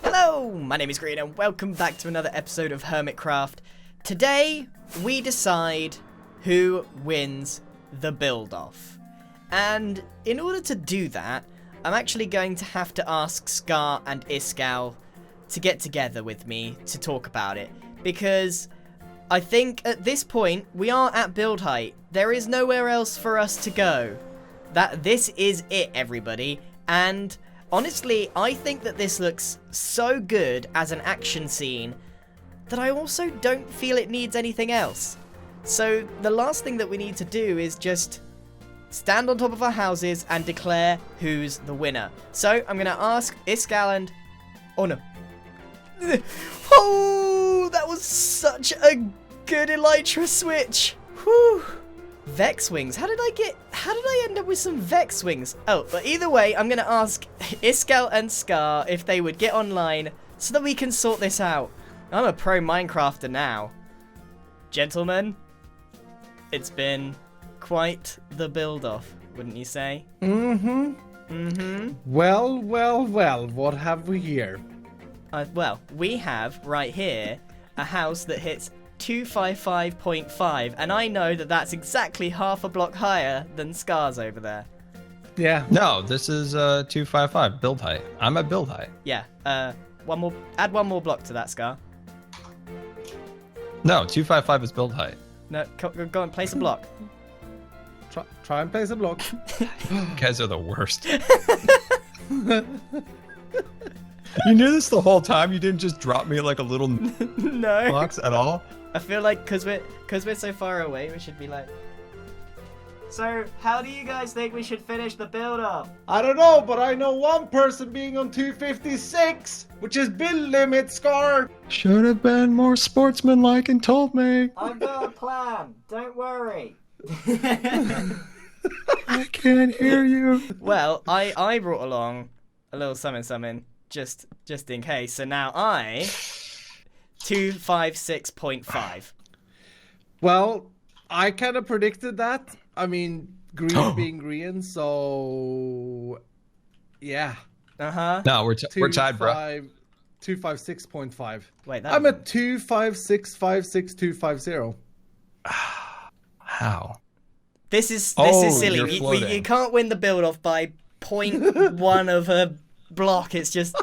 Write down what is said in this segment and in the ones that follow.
Hello, my name is Grian and welcome back to another episode of Hermitcraft. Today, we decide who wins the build-off. And in order to do that, I'm actually going to have to ask Scar and Iskall to get together with me to talk about it. Because I think at this point, we are at build height. There is nowhere else for us to go. This is it, everybody. And honestly, I think that this looks so good as an action scene that I also don't feel it needs anything else. So the last thing that we need to do is just stand on top of our houses and declare who's the winner. So I'm going to ask Iskall and... Oh no. Oh, that was such a good Elytra switch. Whew. Vex wings. How did I end up with some Vex wings? Oh, but either way, I'm going to ask Iskall and Scar if they would get online so that we can sort this out. I'm a pro Minecrafter now. Gentlemen, it's been quite the build-off, wouldn't you say? Well, what have we here? Well, we have, right here, a house that hits 255.5, and I know that that's exactly half a block higher than Scar's over there. Yeah. No, this is 255 build height. I'm at build height. Yeah, add one more block to that, Scar. No, 255 is build height. No, go and place a block. Try and place a block. You guys are the worst. You knew this the whole time? You didn't just drop me like a little No. box at all? I feel like because we're so far away, we should be like... So, how do you guys think we should finish the build-up? I don't know, but I know one person being on 256, which is build limit, Scar. Should have been more sportsmanlike and told me. I've got a plan. Don't worry. I can't hear you. Well, I brought along a little something just in case. So now 256.5. Well, I kind of predicted that. I mean, Grian being Grian, so yeah. No, we're tied, bro. 256.5. Wait, I'm at 256.56250. How? This is you're silly. You can't win the build off by 0.1 of a block. It's just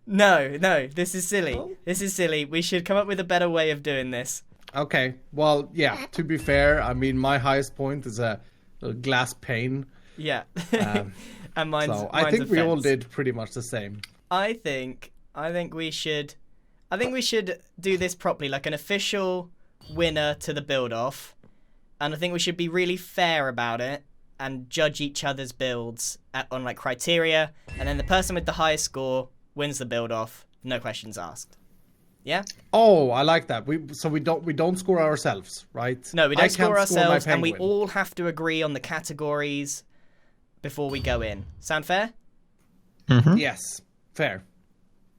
no. This is silly. This is silly. We should come up with a better way of doing this. Okay, well, yeah, to be fair, I mean, my highest point is a glass pane. Yeah. And mine's I think a we all fence. did pretty much the same. I think we should do this properly, like an official winner to the build off. And I think we should be really fair about it and judge each other's builds on like criteria, and then the person with the highest score wins the build off, no questions asked. Yeah? Oh, I like that. We don't score ourselves, right? No, we don't score my ourselves, and we penguin. all have to agree on the categories before we go in. Sound fair? Yes, fair.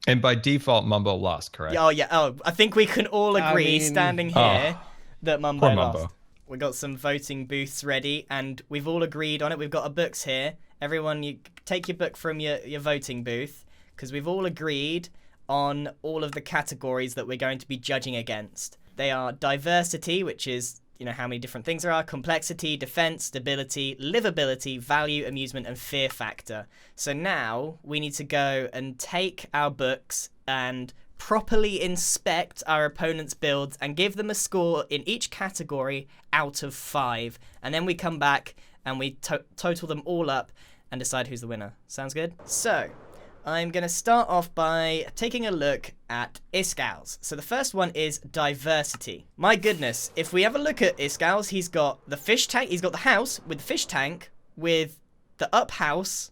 And by default, Mumbo lost, correct? Oh, yeah. Oh, I think we can all agree, standing here, that Mumbo poor lost. Mumbo. We got some voting booths ready, and we've all agreed on it. We've got our books here. Everyone, you take your book from your voting booth, because we've all agreed on all of the categories that we're going to be judging against. They are diversity, which is, how many different things there are, complexity, defense, stability, livability, value, amusement, and fear factor. So now we need to go and take our books and properly inspect our opponent's builds and give them a score in each category out of 5. And then we come back and we total them all up and decide who's the winner. Sounds good? So I'm going to start off by taking a look at Iskall's. So the first one is diversity. My goodness, if we have a look at Iskall's, he's got the fish tank, he's got the house with the fish tank, with the up house,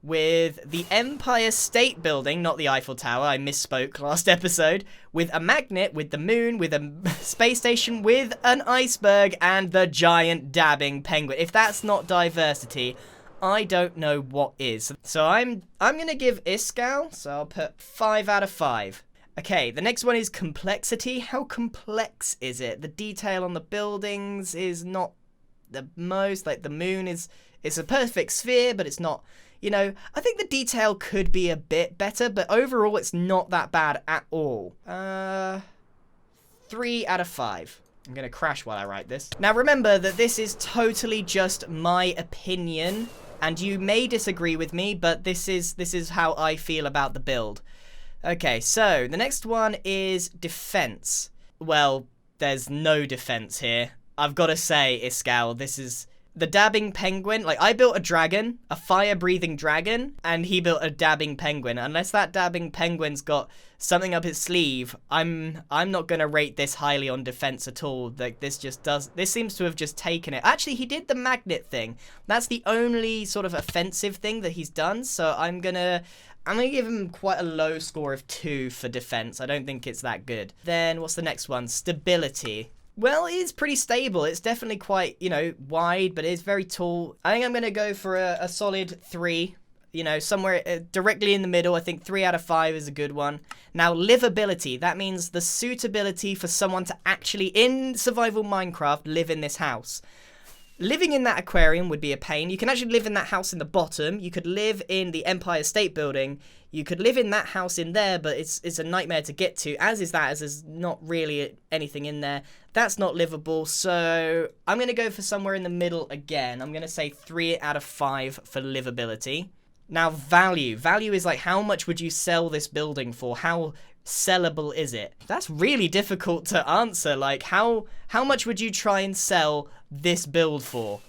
with the Empire State Building, not the Eiffel Tower, I misspoke last episode, with a magnet, with the moon, with a space station, with an iceberg, and the giant dabbing penguin. If that's not diversity, I don't know what is. So I'm gonna give Iskall, so I'll put 5 out of 5. Okay, the next one is complexity. How complex is it? The detail on the buildings is not the most. Like the moon is, it's a perfect sphere, but it's not, You know, I think the detail could be a bit better, but overall it's not that bad at all. 3 out of 5. I'm going to crash while I write this. Now remember that this is totally just my opinion, and you may disagree with me, but this is how I feel about the build. Okay, so the next one is defense. Well, there's no defense here. I've got to say, Iskall, this is the dabbing penguin. Like, I built a dragon, a fire-breathing dragon, and he built a dabbing penguin. Unless that dabbing penguin's got something up his sleeve, I'm not gonna rate this highly on defense at all. Like, this seems to have just taken it. Actually, he did the magnet thing. That's the only sort of offensive thing that he's done. So I'm gonna give him quite a low score of 2 for defense. I don't think it's that good. Then what's the next one? Stability. Well, it's pretty stable. It's definitely quite, you know, wide, but it's very tall. I think I'm going to go for a solid 3. You know, somewhere directly in the middle. I think 3 out of 5 is a good one. Now, livability. That means the suitability for someone to actually, in survival Minecraft, live in this house. Living in that aquarium would be a pain. You can actually live in that house in the bottom. You could live in the Empire State Building. You could live in that house in there, but it's a nightmare to get to, as there's not really anything in there. That's not livable, so I'm going to go for somewhere in the middle again. I'm going to say 3 out of 5 for livability. Now, value. Value is like, how much would you sell this building for? How sellable is it? That's really difficult to answer. Like, how much would you try and sell this build for?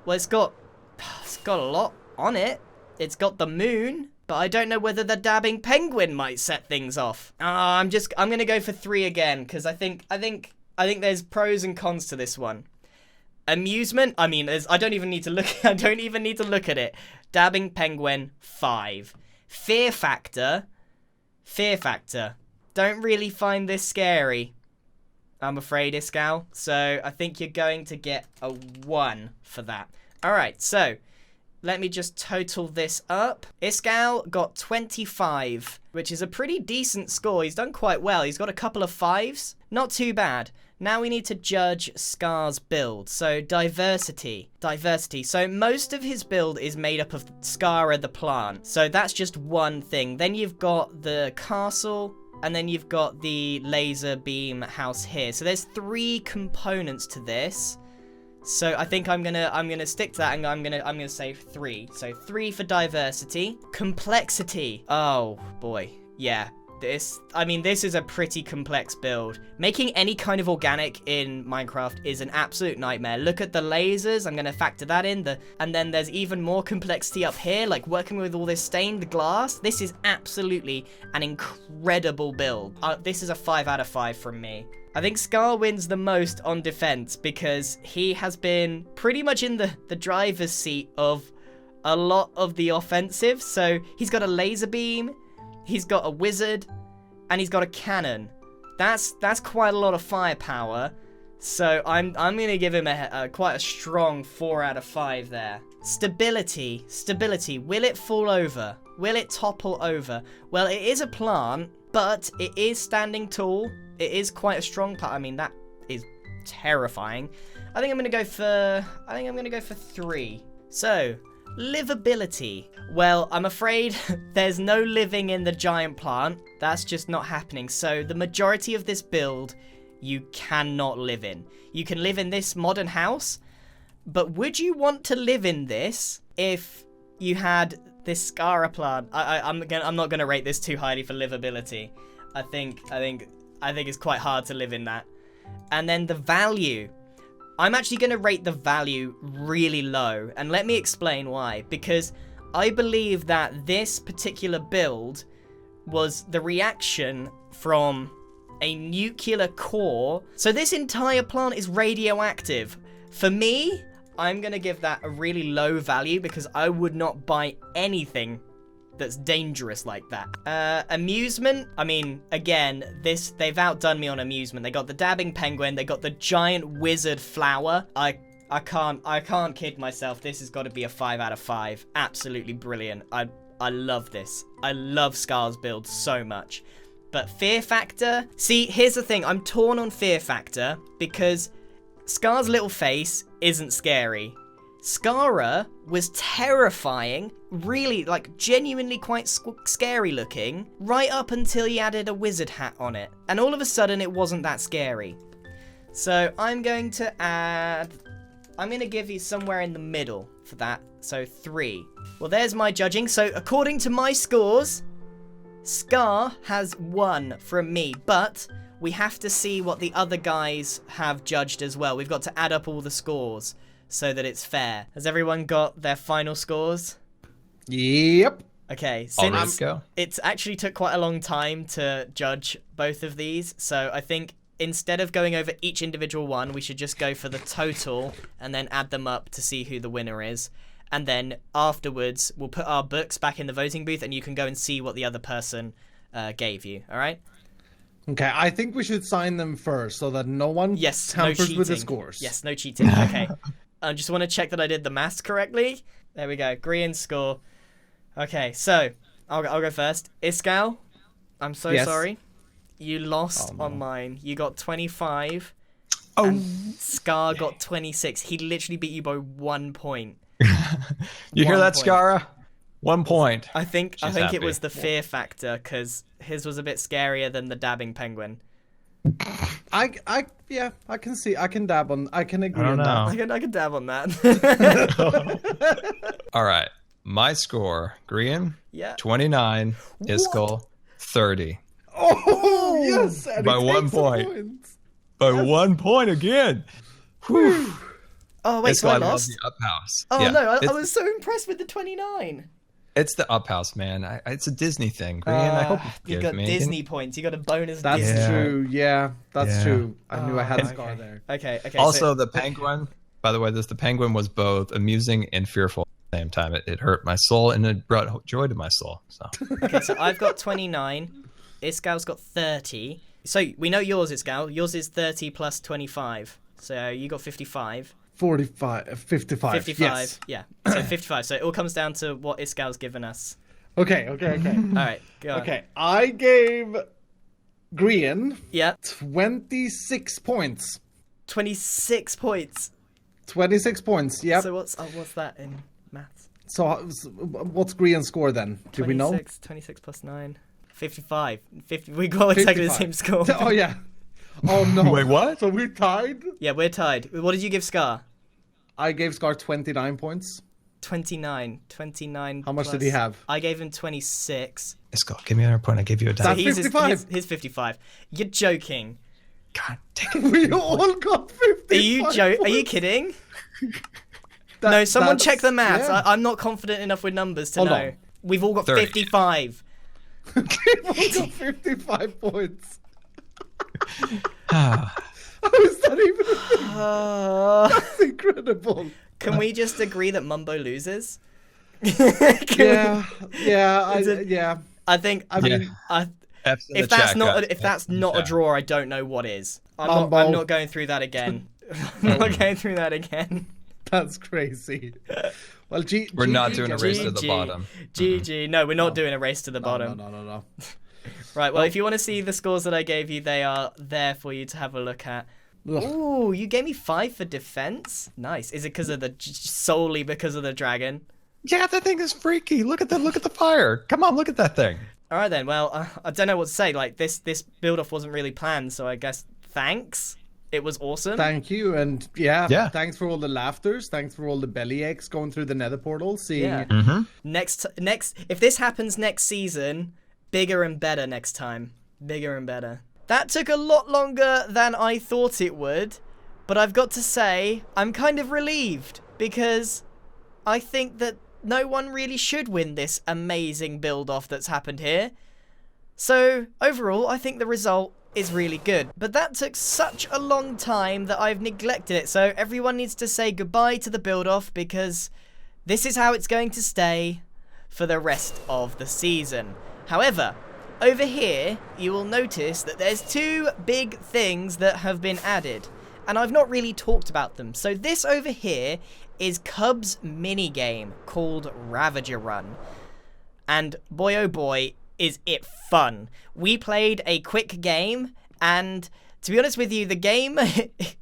Well, it's got a lot on it. It's got the moon, but I don't know whether the dabbing penguin might set things off. I'm gonna go for 3 again, because I think there's pros and cons to this one. Amusement, I mean, I don't even need to look at it. Dabbing penguin, 5. Fear factor. Don't really find this scary, I'm afraid, Iskall. So I think you're going to get a 1 for that. Alright, so let me just total this up. Iskall got 25, which is a pretty decent score. He's done quite well. He's got a couple of 5s. Not too bad. Now we need to judge Scar's build. So diversity. So most of his build is made up of Scara the plant. So that's just one thing. Then you've got the castle, and then you've got the laser beam house here. So there's 3 components to this. So I think I'm gonna stick to that, and I'm gonna say 3. So 3 for diversity. Complexity. Oh boy, yeah. This is a pretty complex build. Making any kind of organic in Minecraft is an absolute nightmare. Look at the lasers. I'm gonna factor that in. And then there's even more complexity up here, like working with all this stained glass. This is absolutely an incredible build. This is a 5 out of 5 from me. I think Scar wins the most on defense because he has been pretty much in the driver's seat of a lot of the offensive. So he's got a laser beam, he's got a wizard, and he's got a cannon. That's quite a lot of firepower. So I'm gonna give him quite a strong 4 out of 5 there. Stability. Will it fall over? Will it topple over? Well, it is a plant, but it is standing tall. It is quite a strong plant. I mean, that is terrifying. I think I'm gonna go for 3. So, livability. Well, I'm afraid there's no living in the giant plant. That's just not happening. So the majority of this build, you cannot live in. You can live in this modern house, but would you want to live in this if you had this Scara plant? I'm not gonna rate this too highly for livability. I think it's quite hard to live in that. And then the value. I'm actually going to rate the value really low, and let me explain why. Because I believe that this particular build was the reaction from a nuclear core. So this entire plant is radioactive. For me, I'm going to give that a really low value because I would not buy anything that's dangerous like that. Amusement, I mean, again, they've outdone me on amusement. They got the dabbing penguin, they got the giant wizard flower. I can't kid myself. This has got to be a 5 out of 5. Absolutely brilliant. I love this. I love Scar's build so much. But fear factor, see, here's the thing. I'm torn on fear factor because Scar's little face isn't scary. Skara was terrifying, really, like, genuinely quite scary looking, right up until he added a wizard hat on it. And all of a sudden, it wasn't that scary. So I'm going to give you somewhere in the middle for that. So 3. Well, there's my judging. So according to my scores, Scar has 1 from me, but we have to see what the other guys have judged as well. We've got to add up all the scores so that it's fair. Has everyone got their final scores? Yep. Okay, Let's since go. it's actually took quite a long time to judge both of these, so I think instead of going over each individual one, we should just go for the total and then add them up to see who the winner is. And then afterwards, we'll put our books back in the voting booth and you can go and see what the other person gave you, all right? Okay, I think we should sign them first so that no one tampers with the scores. Yes, no cheating. Okay. I just want to check that I did the maths correctly. There we go. Grian's score. Okay, so I'll go first. Iskall, I'm so sorry. You lost on mine. You got 25. Oh. And Scar got 26. He literally beat you by 1 point. You hear that, Skara? 1 point. I think happy. it was the fear factor because his was a bit scarier than the dabbing penguin. I can see. I can dab on. I can agree on that. I can dab on that. All right. My score, Grian, Yeah. 29, Iskall, 30. Oh, yes. And By it 1 takes a point. By 1 point again. Whew. Oh, wait, so I Iskall, I love lost? the up house. Oh, Yeah, no, I was so impressed with the 29. It's the up house, man. It's a Disney thing, Grian. I hope you You forgive got me. Disney points. You got a bonus That's Disney. true. Yeah, that's true. I knew I had a okay. scar there. Okay. Also, the penguin, by the way, the penguin was both amusing and fearful at the same time. It hurt my soul and it brought joy to my soul. So So I've got 29. Iskall's got 30. So we know yours, Iskall. Yours is 30 plus 25. So you got 55. 55. 55. Yes. Yeah. So 55. So it all comes down to what Iskall's given us. Okay. All right. Go on. Okay. I gave Grian Yeah. 26 points. 26 points. 26 points. Yep. So what's that in maths? So what's Grian's score then? Do we know? 26 plus 9. 55. 50. We got exactly the 55. same score. Oh yeah. Oh no. Wait, what? So we're tied? Yeah, we're tied. What did you give Scar? I gave Scar 29 points. 29. How much did he have? I gave him 26. Iskall, give me another point. I gave you a So die. That's 55. He's 55. You're joking. God, take it. We all got 55. Are you kidding? No, someone that's- check the maths. yeah. I'm not confident enough with numbers to Hold know. on. We've all got 30. 55. We all got 55 points. How is that even a thing? That's incredible. Can we just agree that Mumbo loses? Yeah. I think. I mean, mean, F's in if the that's chat, not guys. if that's not a draw, I don't know what is. I'm Mumbo. not going through that again. I'm not going through that again. That's crazy. Well, We're not doing a race to the GG. bottom. GG. No, we're not doing a race to the bottom. No. Right, well, if you want to see the scores that I gave you, they are there for you to have a look at. Ugh. Ooh, you gave me 5 for defense? Nice. Is it because of solely because of the dragon? Yeah, that thing is freaky. Look at the fire. Come on, look at that thing. All right then. Well, I don't know what to say. Like this build off wasn't really planned, so I guess thanks. It was awesome. Thank you, and Yeah. thanks for all the laughters. Thanks for all the belly aches going through the nether portal. Seeing Yeah. Next, if this happens next season, bigger and better next time. Bigger and better. That took a lot longer than I thought it would, but I've got to say, I'm kind of relieved because I think that no one really should win this amazing build-off that's happened here. So, overall, I think the result is really good. But that took such a long time that I've neglected it, so everyone needs to say goodbye to the build-off because this is how it's going to stay for the rest of the season. However, over here, you will notice that there's 2 big things that have been added, and I've not really talked about them. So this over here is Cub's minigame called Ravager Run. And boy oh boy, is it fun. We played a quick game, and To be honest with you, the game,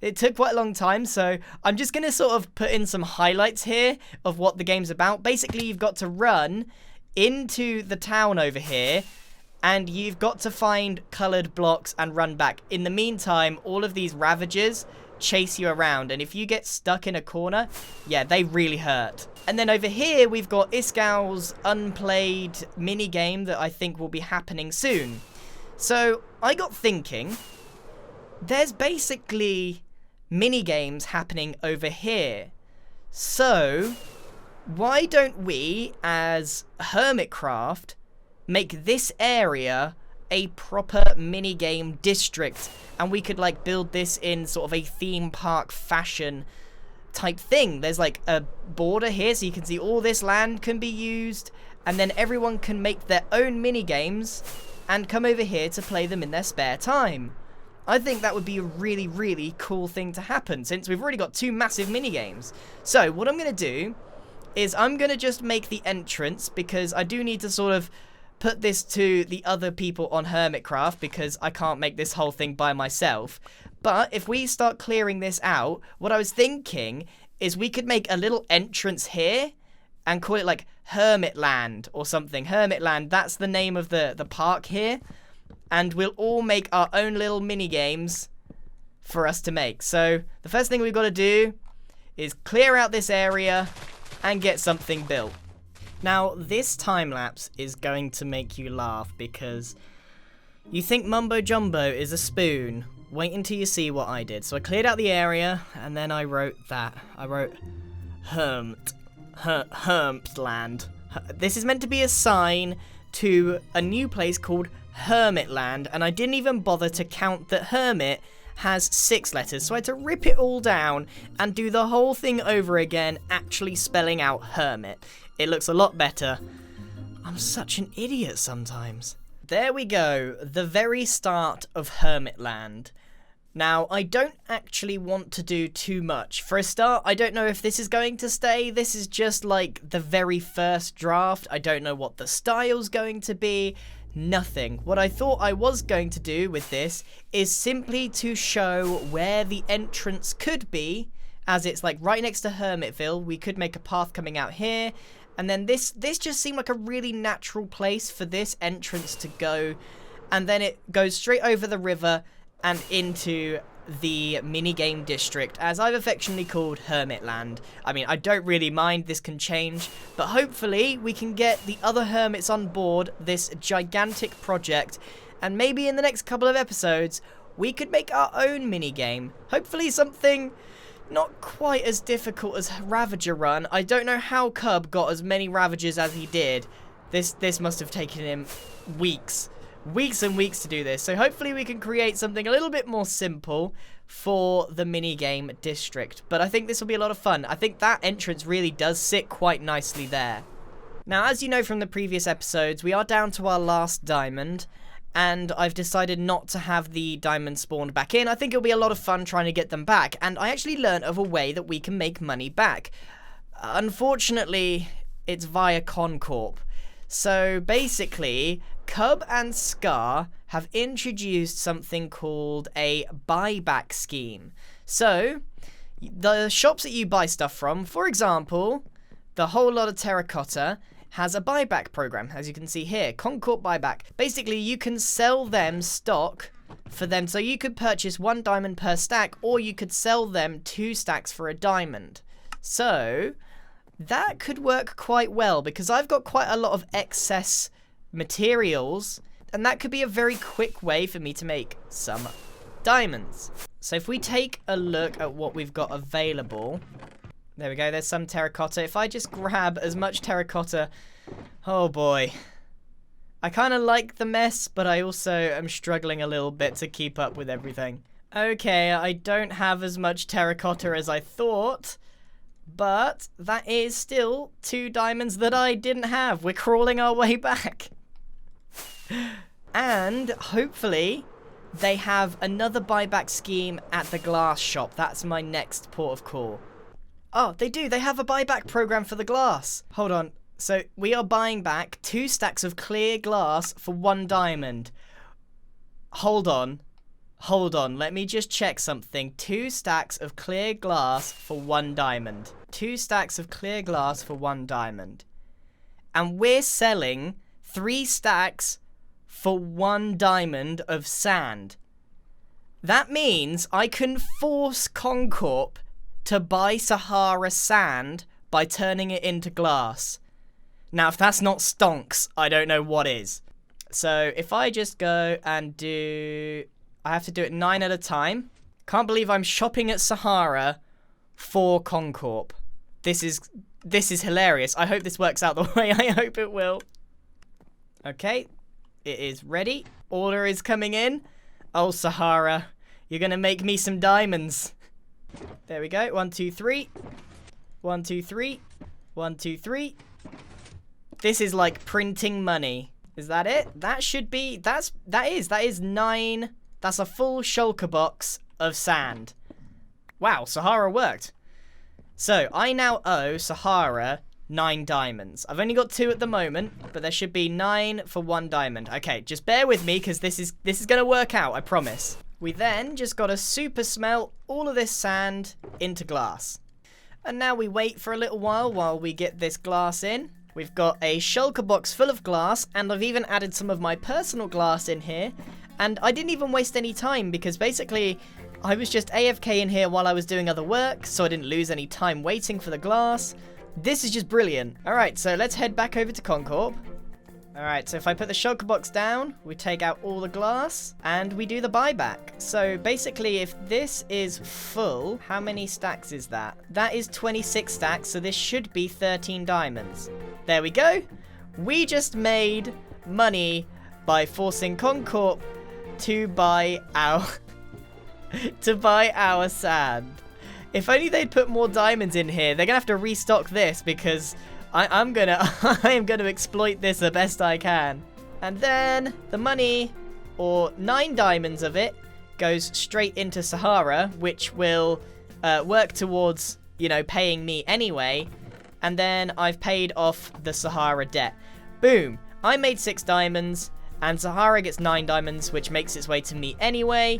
it took quite a long time, so I'm just going to sort of put in some highlights here of what the game's about. Basically, you've got to run into the town over here, and you've got to find coloured blocks and run back. In the meantime, all of these Ravagers chase you around, and if you get stuck in a corner, yeah, they really hurt. And then over here, we've got Iskall's unplayed minigame that I think will be happening soon. So, I got thinking, there's basically minigames happening over here. So, why don't we, as Hermitcraft, make this area a proper minigame district, and we could like build this in sort of a theme park fashion type thing. There's like a border here, so you can see all this land can be used, and then everyone can make their own minigames and come over here to play them in their spare time. I think that would be a really, really cool thing to happen, since we've already got 2 massive minigames. So what I'm going to do is I'm going to just make the entrance, because I do need to sort of put this to the other people on Hermitcraft, because I can't make this whole thing by myself. But if we start clearing this out, what I was thinking is we could make a little entrance here and call it like Hermitland or something. Hermitland, that's the name of the park here. And we'll all make our own little mini games for us to make. So the first thing we've got to do is clear out this area and get something built. Now, this time lapse is going to make you laugh, because you think Mumbo Jumbo is a spoon. Wait until you see what I did. So I cleared out the area, and then I wrote that. I wrote Hermtland. This is meant to be a sign to a new place called Hermitland, and I didn't even bother to count that Hermit has 6 letters, so I had to rip it all down and do the whole thing over again, actually spelling out Hermit. It looks a lot better. I'm such an idiot sometimes. There we go, the very start of Hermitland. Now, I don't actually want to do too much. For a start, I don't know if this is going to stay. This is just like the very first draft. I don't know what the style's going to be. Nothing. What I thought I was going to do with this is simply to show where the entrance could be, as it's like right next to Hermitville. We could make a path coming out here, and then this just seemed like a really natural place for this entrance to go, and then it goes straight over the river and into the minigame district, as I've affectionately called Hermitland. I mean, I don't really mind, this can change, but hopefully we can get the other hermits on board this gigantic project, and maybe in the next couple of episodes we could make our own minigame. Hopefully something not quite as difficult as Ravager Run. I don't know how Cub got as many Ravagers as he did. This must have taken him weeks and weeks to do this. So hopefully we can create something a little bit more simple for the minigame district. But I think this will be a lot of fun. I think that entrance really does sit quite nicely there. Now, as you know from the previous episodes, we are down to our last diamond, and I've decided not to have the diamonds spawned back in. I think it'll be a lot of fun trying to get them back, and I actually learned of a way that we can make money back. Unfortunately, it's via ConCorp. So basically, Cub and Scar have introduced something called a buyback scheme. So, the shops that you buy stuff from, for example, the Whole Lot of Terracotta has a buyback program, as you can see here, ConCorp buyback. Basically, you can sell them stock for them, so you could purchase 1 diamond per stack, or you could sell them 2 stacks for a diamond. So, that could work quite well, because I've got quite a lot of excess materials, and that could be a very quick way for me to make some diamonds. So if we take a look at what we've got available, there we go, there's some terracotta. If I just grab as much terracotta, oh boy. I kind of like the mess, but I also am struggling a little bit to keep up with everything. Okay, I don't have as much terracotta as I thought, but that is still 2 diamonds that I didn't have. We're crawling our way back. And hopefully they have another buyback scheme at the glass shop. That's my next port of call. Oh, they do. They have a buyback program for the glass. Hold on. So we are buying back 2 stacks of clear glass for 1 diamond. Hold on. Hold on, let me just check something. 2 stacks of clear glass for 1 diamond. 2 stacks of clear glass for 1 diamond. And we're selling 3 stacks for 1 diamond of sand. That means I can force ConCorp to buy Sahara sand by turning it into glass. Now, if that's not stonks, I don't know what is. So if I just go and do... I have to do it 9 at a time. Can't believe I'm shopping at Sahara for ConCorp. This is hilarious. I hope this works out the way I hope it will. Okay, it is ready. Order is coming in. Oh, Sahara, you're gonna make me some diamonds. There we go. 1, 2, 3. 1, 2, 3. 1, 2, 3. This is like printing money. Is that it? That should be... That is 9... That's a full shulker box of sand. Wow, Sahara worked. So, I now owe Sahara 9 diamonds. I've only got 2 at the moment, but there should be 9 for 1 diamond. Okay, just bear with me, because this is going to work out, I promise. We then just got to super smelt all of this sand into glass. And now we wait for a little while we get this glass in. We've got a shulker box full of glass, and I've even added some of my personal glass in here. And I didn't even waste any time, because basically I was just AFK in here while I was doing other work, so I didn't lose any time waiting for the glass. This is just brilliant. Alright, so let's head back over to ConCorp. Alright, so if I put the shulker box down, we take out all the glass, and we do the buyback. So basically, if this is full, how many stacks is that? That is 26 stacks, so this should be 13 diamonds. There we go. We just made money by forcing ConCorp to buy our sand. If only they'd put more diamonds in here. They're gonna have to restock this, because I am gonna exploit this the best I can. And then the money, or 9 diamonds of it, goes straight into Sahara, which will work towards, you know, paying me anyway. And then I've paid off the Sahara debt. Boom! I made 6 diamonds. And Sahara gets 9 diamonds, which makes its way to me anyway.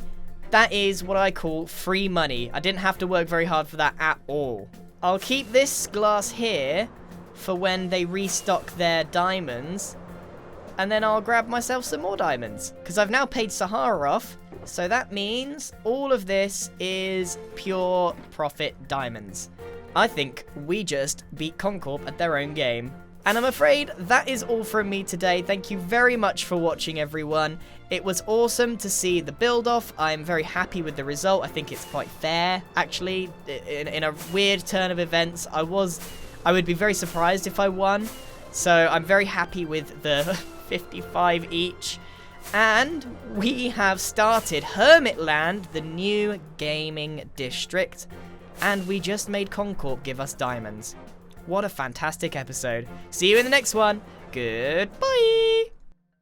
That is what I call free money. I didn't have to work very hard for that at all. I'll keep this glass here for when they restock their diamonds. And then I'll grab myself some more diamonds. Because I've now paid Sahara off. So that means all of this is pure profit diamonds. I think we just beat ConCorp at their own game. And I'm afraid that is all from me today. Thank you very much for watching, everyone. It was awesome to see the build-off. I'm very happy with the result. I think it's quite fair, actually. In a weird turn of events, I would be very surprised if I won. So I'm very happy with the 55 each. And we have started Hermitland, the new gaming district. And we just made ConCorp give us diamonds. What a fantastic episode. See you in the next one. Goodbye.